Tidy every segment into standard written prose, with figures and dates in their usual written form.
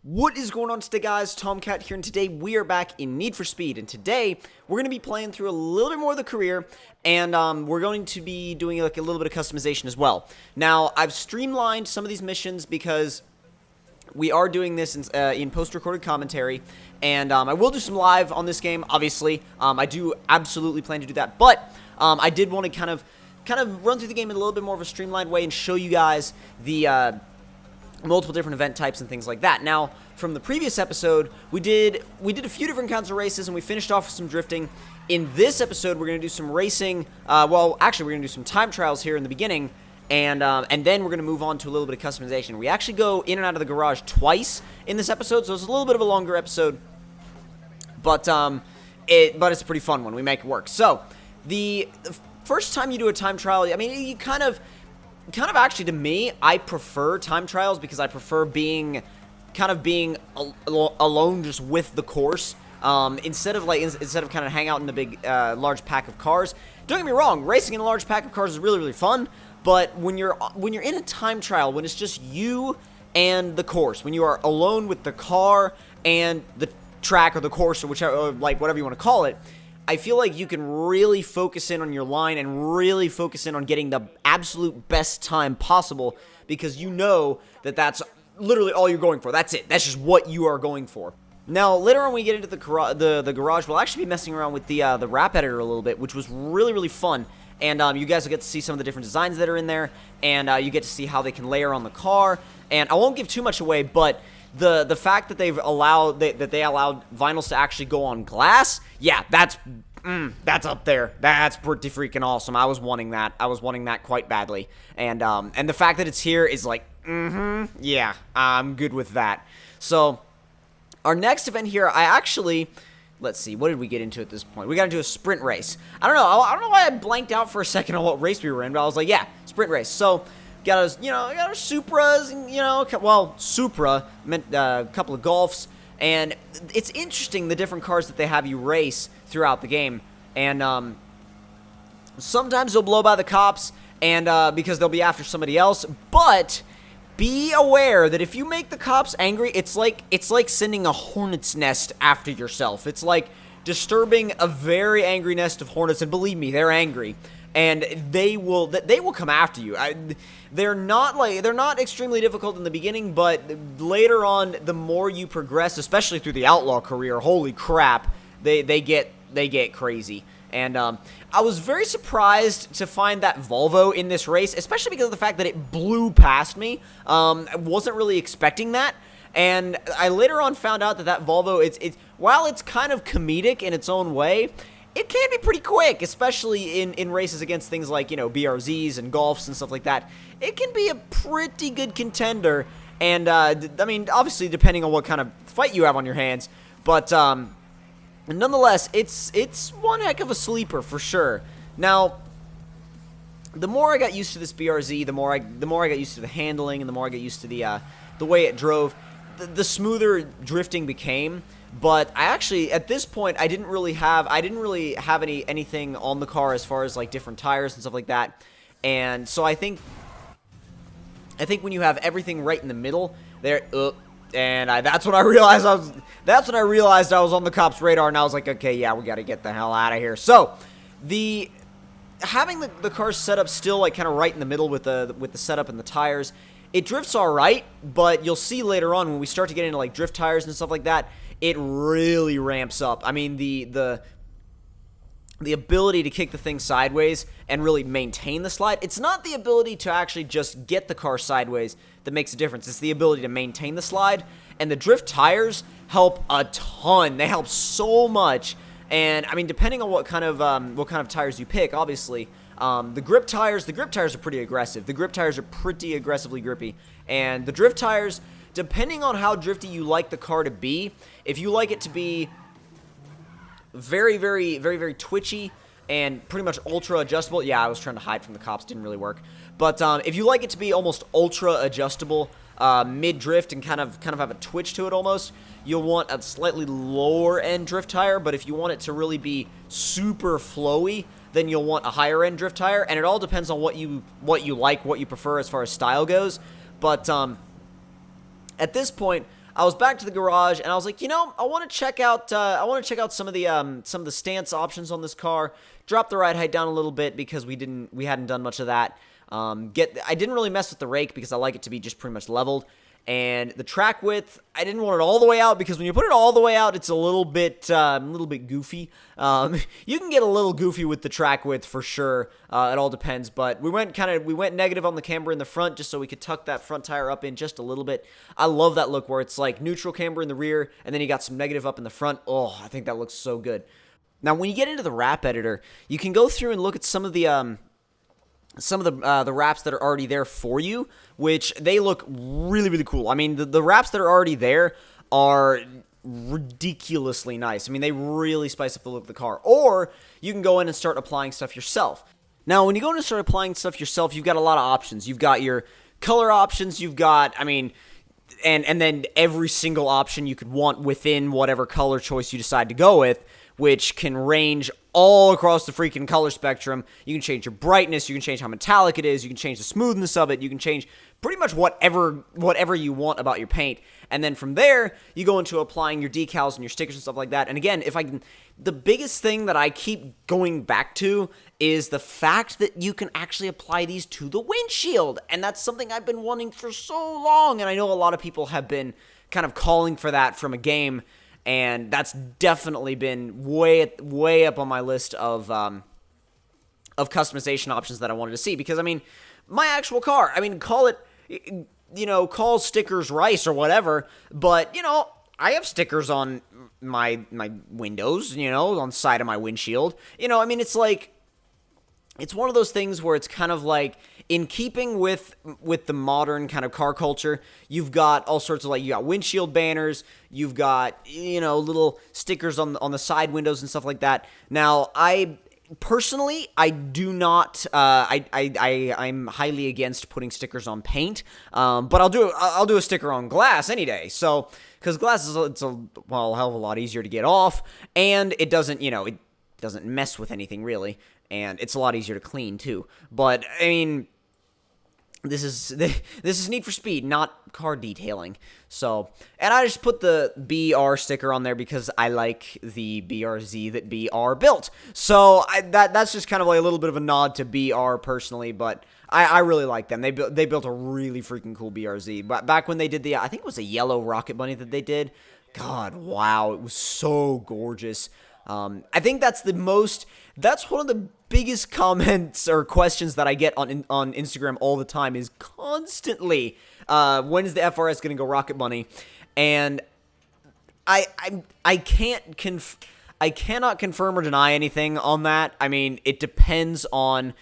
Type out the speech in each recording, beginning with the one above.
What is going on today, guys? Tomcat here, and today we are back in Need for Speed, and today we're going to be playing through a little bit more of the career, and we're going to be doing like a little bit of customization as well. Now, I've streamlined some of these missions because we are doing this in post-recorded commentary, and I will do some live on this game, obviously. I do absolutely plan to do that, but I did want to kind of run through the game in a little bit more of a streamlined way and show you guys the multiple different event types and things like that. Now, from the previous episode, we did a few different kinds of races, and we finished off with some drifting. In this episode, we're going to do some racing. Well, actually, we're going to do some time trials here in the beginning, and then we're going to move on to a little bit of customization. We actually go in and out of the garage twice in this episode, so it's a little bit of a longer episode, but it's a pretty fun one. We make it work. So, the first time you do a time trial, I mean, you kind of actually, to me, I prefer time trials because I prefer being alone just with the course, instead of kind of hang out in the big large pack of cars. Don't get me wrong, racing in a large pack of cars is really, really fun, but when you're in a time trial, when it's just you and the course, when you are alone with the car and the track or the course or whichever, or like whatever you want to call it, I feel like you can really focus in on your line and really focus in on getting the absolute best time possible, because you know that that's literally all you're going for. That's it. That's just what you are going for. Now, later on when we get into the garage, we'll actually be messing around with the wrap editor a little bit, which was really, really fun. And you guys will get to see some of the different designs that are in there, and you get to see how they can layer on the car. And I won't give too much away, but the fact that they allowed vinyls to actually go on glass, yeah, that's up there. That's pretty freaking awesome. I was wanting that. I was wanting that quite badly. And the fact that it's here is like, yeah, I'm good with that. So, our next event here, let's see, what did we get into at this point? We got into a sprint race. I don't know why I blanked out for a second on what race we were in, but I was like, yeah, sprint race. So, got our Supras, and, Supra meant a couple of Golfs, and it's interesting the different cars that they have you race throughout the game, and sometimes they'll blow by the cops, and because they'll be after somebody else, but be aware that if you make the cops angry, it's like sending a hornet's nest after yourself. It's like disturbing a very angry nest of hornets, and believe me, they're angry. And they will come after you. They're not extremely difficult in the beginning, but later on, the more you progress, especially through the outlaw career, holy crap, they get crazy. And I was very surprised to find that Volvo in this race, especially because of the fact that it blew past me. I wasn't really expecting that. And I later on found out that Volvo, while it's kind of comedic in its own way, it can be pretty quick, especially in races against things like, BRZs and Golfs and stuff like that. It can be a pretty good contender, and, I mean, obviously, depending on what kind of fight you have on your hands, but, nonetheless, it's one heck of a sleeper, for sure. Now, the more I got used to this BRZ, the more I got used to the handling, and the more I got used to the way it drove, the smoother drifting became. But I actually, at this point, I didn't really have anything on the car as far as like different tires and stuff like that. And so I think when you have everything right in the middle, that's when I realized I was on the cops' radar, and I was like, okay, yeah, we got to get the hell out of here. So having the car set up still like kind of right in the middle with the setup and the tires, it drifts all right. But you'll see later on when we start to get into like drift tires and stuff like that, it really ramps up. I mean, the ability to kick the thing sideways and really maintain the slide. It's not the ability to actually just get the car sideways that makes a difference. It's the ability to maintain the slide. And the drift tires help a ton. They help so much. And I mean, depending on what kind of tires you pick, obviously, the grip tires are pretty aggressive. The grip tires are pretty aggressively grippy. And the drift tires, depending on how drifty you like the car to be, if you like it to be very, very, very, very twitchy and pretty much ultra adjustable, yeah, I was trying to hide from the cops, didn't really work. But if you like it to be almost ultra adjustable, mid drift and kind of have a twitch to it almost, you'll want a slightly lower end drift tire. But if you want it to really be super flowy, then you'll want a higher end drift tire. And it all depends on what you like, what you prefer as far as style goes. But at this point, I was back to the garage, and I was like, you know, I want to check out some of the stance options on this car. Drop the ride height down a little bit because we hadn't done much of that. I didn't really mess with the rake because I like it to be just pretty much leveled. And the track width, I didn't want it all the way out because when you put it all the way out, it's a little bit goofy. You can get a little goofy with the track width for sure. It all depends, but we went negative on the camber in the front just so we could tuck that front tire up in just a little bit. I love that look where it's like neutral camber in the rear and then you got some negative up in the front. Oh, I think that looks so good. Now, when you get into the wrap editor, you can go through and look at some of the wraps that are already there for you, which they look really, really cool. I mean, the wraps that are already there are ridiculously nice. I mean, they really spice up the look of the car. Or you can go in and start applying stuff yourself. Now, when you go in and start applying stuff yourself, you've got a lot of options. You've got your color options. You've got, I mean, and then every single option you could want within whatever color choice you decide to go with, which can range all across the freaking color spectrum. You can change your brightness, you can change how metallic it is, you can change the smoothness of it, you can change pretty much whatever you want about your paint. And then from there, you go into applying your decals and your stickers and stuff like that. And again, the biggest thing that I keep going back to is the fact that you can actually apply these to the windshield. And that's something I've been wanting for so long, and I know a lot of people have been kind of calling for that from a game. And that's definitely been way up on my list of customization options that I wanted to see. Because, I mean, my actual car, I mean, call stickers rice or whatever, but, you know, I have stickers on my windows, you know, on the side of my windshield. You know, I mean, it's like, it's one of those things where it's kind of like, in keeping with the modern kind of car culture, you've got all sorts of, like, you got windshield banners, you've got, you know, little stickers on the side windows and stuff like that. Now, I do not, I'm highly against putting stickers on paint, but I'll do a sticker on glass any day. So, because glass it's a hell of a lot easier to get off, and it doesn't mess with anything really, and it's a lot easier to clean too. But I mean, this is Need for Speed, not car detailing. So, and I just put the BR sticker on there because I like the BRZ that BR built. So that's just kind of like a little bit of a nod to BR personally, but I really like them. They built a really freaking cool BRZ. But back when they did I think it was a yellow Rocket Bunny that they did. God, wow, it was so gorgeous. I think that's one of the biggest comments or questions that I get on Instagram all the time is constantly, when is the FRS going to go Rocket Bunny? And I cannot confirm or deny anything on that. I mean, it depends on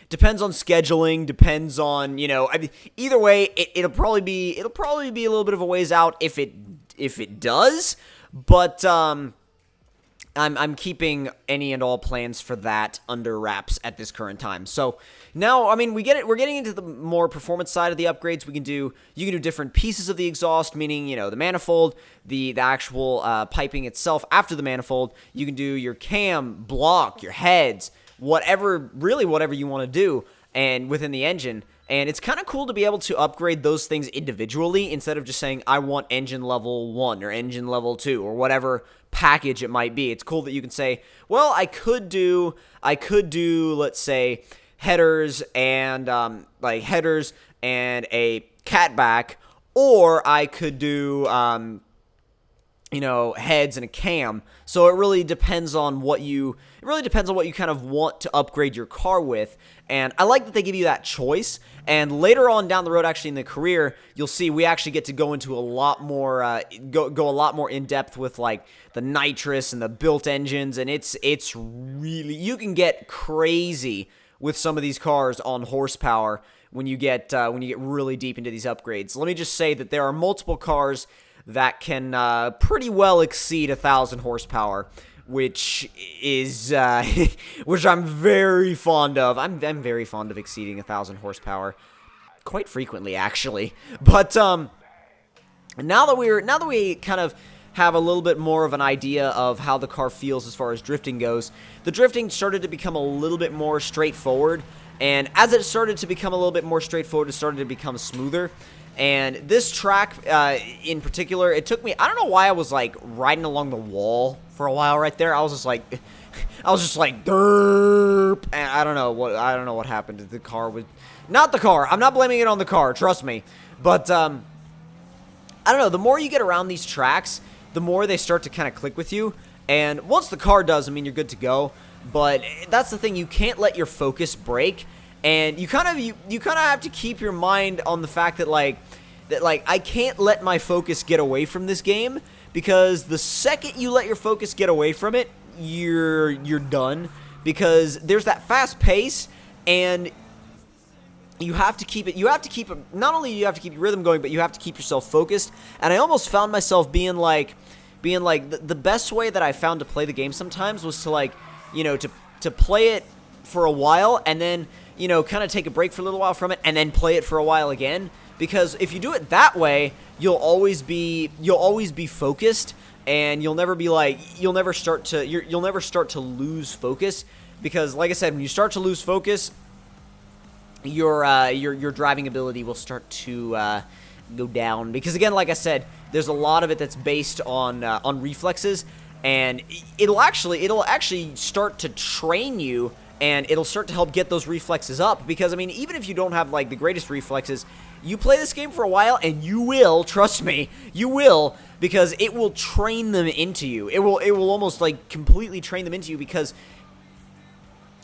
scheduling, depends on, you know, I mean, either way, it'll probably be a little bit of a ways out if it does, but I'm keeping any and all plans for that under wraps at this current time. So now, I mean, we're getting into the more performance side of the upgrades. You can do different pieces of the exhaust, meaning, you know, the manifold, the actual piping itself after the manifold. You can do your cam, block, your heads, whatever you want to do, and within the engine. And it's kind of cool to be able to upgrade those things individually instead of just saying, I want engine level 1 or engine level 2 or whatever package it might be. It's cool that you can say, well, I could do, let's say, headers and a catback, or I could do, heads and a cam. So it really depends on what you kind of want to upgrade your car with. And I like that they give you that choice. And later on down the road, actually in the career, you'll see we actually get to go into a lot more, go a lot more in depth with like the nitrous and the built engines. And it's really, you can get crazy with some of these cars on horsepower when you get really deep into these upgrades. Let me just say that there are multiple cars that can pretty well exceed 1,000 horsepower, which is which I'm very fond of. I'm very fond of exceeding 1,000 horsepower, quite frequently actually. But now that we kind of have a little bit more of an idea of how the car feels as far as drifting goes, the drifting started to become a little bit more straightforward. And as it started to become a little bit more straightforward, it started to become smoother. And this track in particular, it took me, I don't know why I was like riding along the wall for a while right there. I was just like derp, and I don't know what happened. The car was not the car. I'm not blaming it on the car, trust me. But I don't know, the more you get around these tracks, the more they start to kind of click with you. And once the car does, I mean, you're good to go. But that's the thing, you can't let your focus break. And you kind of have to keep your mind on the fact that like I can't let my focus get away from this game, because the second you let your focus get away from it, you're done, because there's that fast pace, and you have to keep it. Not only do you have to keep your rhythm going, but you have to keep yourself focused. And I almost found myself being like the best way that I found to play the game sometimes was to like, you know, to play it for a while and then, you know, kind of take a break for a little while from it and then play it for a while again. Because if you do it that way, you'll always be focused, and you'll never start to lose focus. Because like I said, when you start to lose focus, your driving ability will start to go down. Because again, like I said, there's a lot of it that's based on reflexes, and it'll actually start to train you, and it'll start to help get those reflexes up. Because I mean, even if you don't have like the greatest reflexes, you play this game for a while and you will, trust me, you will, because it will train them into you. It will almost like completely train them into you, because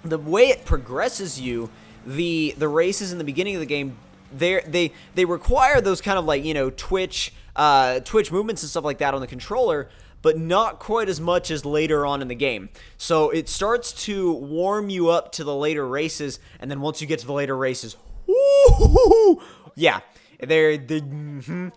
the way it progresses you, the races in the beginning of the game, they require those kind of like, you know, twitch movements and stuff like that on the controller, but not quite as much as later on in the game. So it starts to warm you up to the later races, and then once you get to the later races, woo, yeah, I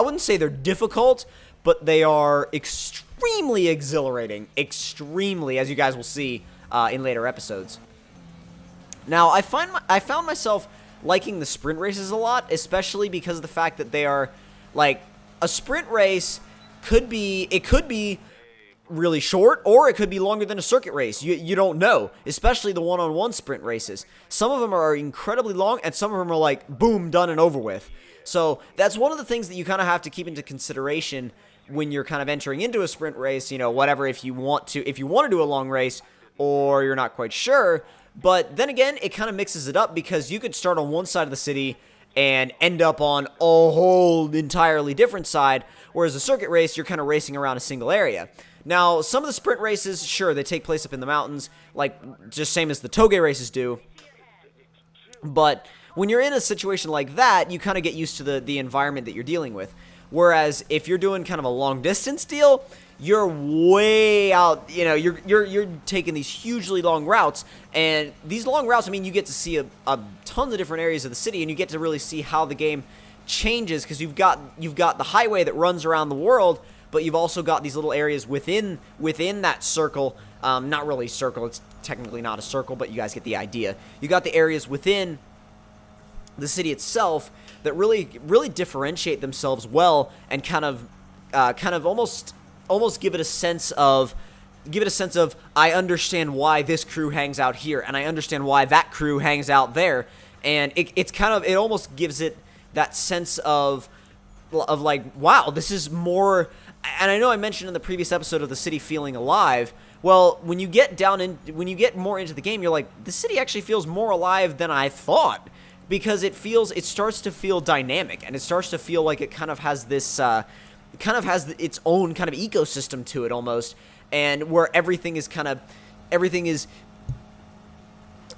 wouldn't say they're difficult, but they are extremely exhilarating, extremely, as you guys will see in later episodes. Now, I found myself liking the sprint races a lot, especially because of the fact that they are, like, a sprint race could be really short, or it could be longer than a circuit race. You don't know, especially the one-on-one sprint races. Some of them are incredibly long, and some of them are like, boom, done and over with. So that's one of the things that you kind of have to keep into consideration when you're kind of entering into a sprint race, you know, whatever, if you want to do a long race, or you're not quite sure. But then again, it kind of mixes it up, because you could start on one side of the city and end up on a whole entirely different side, whereas a circuit race, you're kind of racing around a single area. Now, some of the sprint races, sure, they take place up in the mountains, like just same as the toge races do, but when you're in a situation like that, you kind of get used to the environment that you're dealing with. Whereas if you're doing kind of a long distance deal, you're way out, you know, you're taking these hugely long routes, and these long routes, I mean, you get to see a tons of different areas of the city, and you get to really see how the game changes, because you've got the highway that runs around the world, but you've also got these little areas within that circle, not really circle, it's technically not a circle, but you guys get the idea. You got the areas within the city itself that really differentiate themselves well, and kind of almost give it a sense of I understand why this crew hangs out here, and I understand why that crew hangs out there, and it almost gives it that sense of like, wow, this is more. And I know I mentioned in the previous episode of the city feeling alive. Well, when you get more into the game, you're like, the city actually feels more alive than I thought, because it starts to feel dynamic, and it starts to feel like it kind of has this its own kind of ecosystem to it almost, and where everything is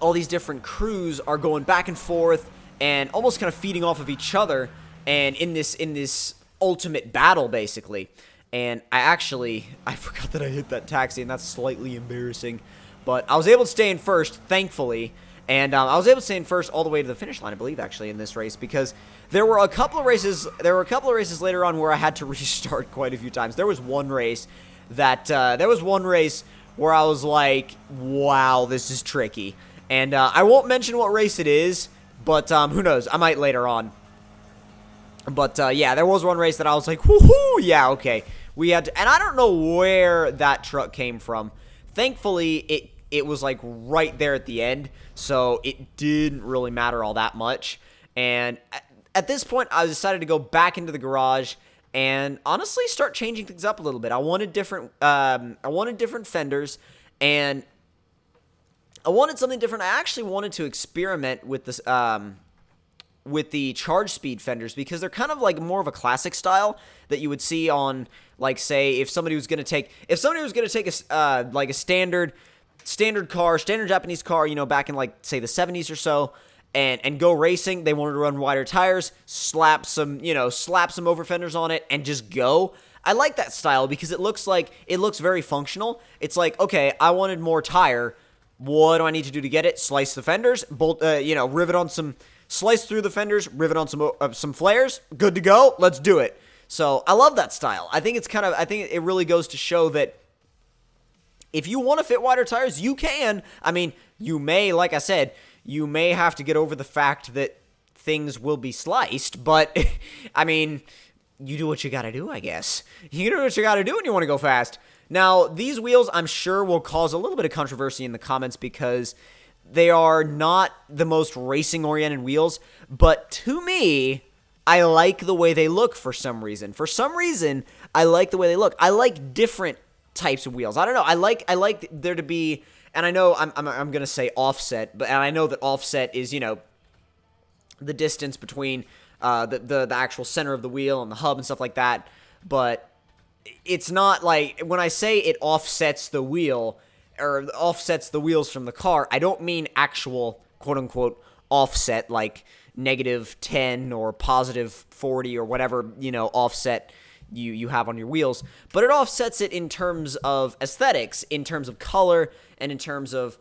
all these different crews are going back and forth and almost kind of feeding off of each other, and in this ultimate battle basically. And I forgot that I hit that taxi, and that's slightly embarrassing, but I was able to stay in first, thankfully. And I was able to stay in first all the way to the finish line, I believe, actually, in this race, because there were a couple of races later on where I had to restart quite a few times. There was one race where I was like, wow, this is tricky. And I won't mention what race it is, but who knows? I might later on. But yeah, there was one race that I was like, woohoo, yeah, okay. We had to, and I don't know where that truck came from. Thankfully, it was like right there at the end, so it didn't really matter all that much. And at this point, I decided to go back into the garage and honestly start changing things up a little bit. I wanted different fenders, and I wanted something different. I actually wanted to experiment with this, with the charge speed fenders, because they're kind of like more of a classic style that you would see on, like, say, if somebody was going to take a like a standard Japanese car, you know, back in, like, say, the 70s or so, and go racing. They wanted to run wider tires, slap some over fenders on it, and just go. I like that style because it looks very functional. It's like, okay, I wanted more tire. What do I need to do to get it? Slice the fenders, rivet on some, slice through the fenders, rivet on some flares. Good to go. Let's do it. So I love that style. I think it really goes to show that if you want to fit wider tires, you can. I mean, you may, like I said, you may have to get over the fact that things will be sliced, but I mean, you do what you gotta do, I guess. You do what you gotta do when you want to go fast. Now, these wheels, I'm sure, will cause a little bit of controversy in the comments because they are not the most racing-oriented wheels, but to me, I like the way they look for some reason. For some reason, I like the way they look. I like different types of wheels. I don't know. I like there to be, and I know I'm gonna say offset, and I know that offset is, you know, the distance between the actual center of the wheel and the hub and stuff like that, but it's not like, when I say it offsets the wheel, or offsets the wheels from the car, I don't mean actual quote-unquote offset, like -10 or +40 or whatever, you know, offset you have on your wheels, but it offsets it in terms of aesthetics, in terms of color, and in terms of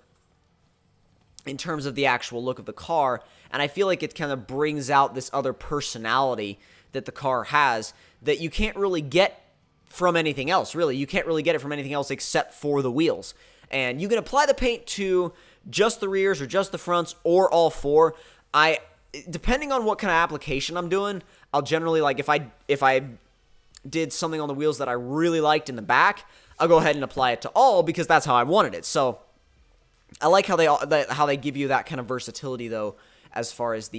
the actual look of the car. And I feel like it kind of brings out this other personality that the car has that you can't really get from anything else, really. You can't really get it from anything else except for the wheels. And you can apply the paint to just the rears or just the fronts or all four. Depending on what kind of application I'm doing, I'll generally, like, if I did something on the wheels that I really liked in the back, I'll go ahead and apply it to all because that's how I wanted it. So I like how they give you that kind of versatility, though, as far as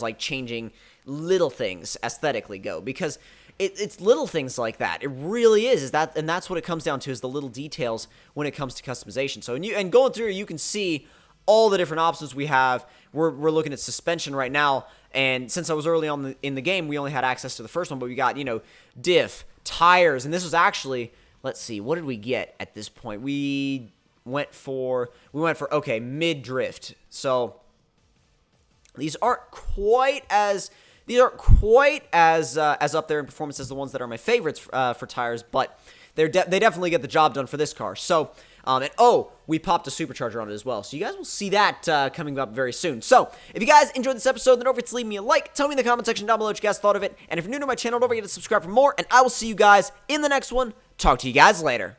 like changing little things aesthetically go, because it's little things like that. It really is that, and that's what it comes down to, is the little details when it comes to customization. So and going through, you can see all the different options we have. We're looking at suspension right now, and since I was early on in the game, we only had access to the first one, but we got, you know, diff, tires, and this was actually, let's see, what did we get at this point? We went for okay, mid drift. So these aren't quite as up there in performance as the ones that are my favorites for tires, but they definitely get the job done for this car. So we popped a supercharger on it as well. So you guys will see that coming up very soon. So if you guys enjoyed this episode, then don't forget to leave me a like. Tell me in the comment section down below what you guys thought of it. And if you're new to my channel, don't forget to subscribe for more. And I will see you guys in the next one. Talk to you guys later.